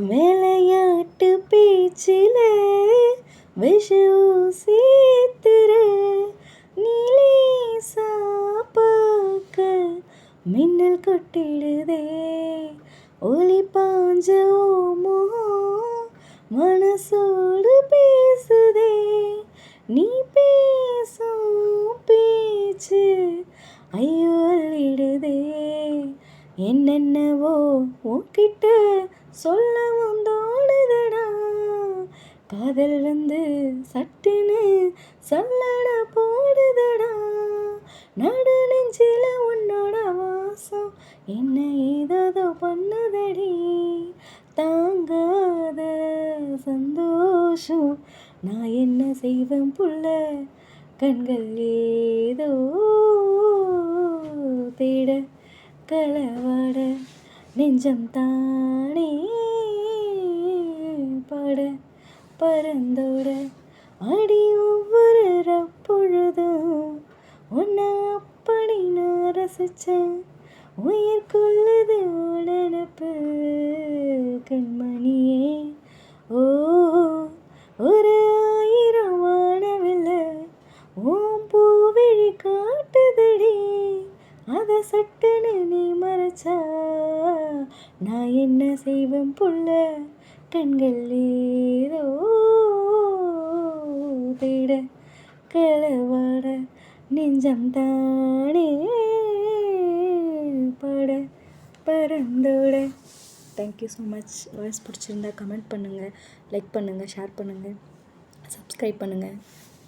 விளையாட்டு பேச்சில விஷ ஊசித்துற நீலேசா பார்க்க மின்னல் கொட்டிடுதே ஒளி பாஞ்ச முகம் மனசோடு பேசுதே நீ பேசும் பேச்சு ஐயோ அள்ளிடுதே என்னென்னவோ உன்கிட்ட சொல்லவும் தோணுதடா காதல் வந்து சட்டுன்னு சல்லடா போடுதடா நடு நெஞ்சில உன்னோட வாசம் என்ன ஏதோ பண்ணுதடி தாங்காத சந்தோஷம் நான் என்ன செய்வேன் புள்ள கண்கள் ஏதோ தேட களவாட நெஞ்சம் தானே பாட பறந்தோட அடி ஒவ்வொரு பொழுதும் உன்னை அப்படி நான் ரசிச்சேன் உயிர் கொள்ளுது உடனப்பு கண்மணியே ஓ ஒரு 1000 வானவில்லை ஓம் பூவிழி காட்டுதடி அதை சட்டுன்னு நீ மறைச்சா நான் என்ன செய்வேன் புள்ள கண்கள் ஏதோ தேட களவாட நெஞ்சம் தானே பாட பறந்தோட. Thank you so much. வாய்ஸ் பிடிச்சிருந்தா கமெண்ட் பண்ணுங்கள், லைக் பண்ணுங்கள், ஷேர் பண்ணுங்கள், சப்ஸ்கிரைப் பண்ணுங்கள்.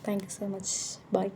Thank you so much. பாய்.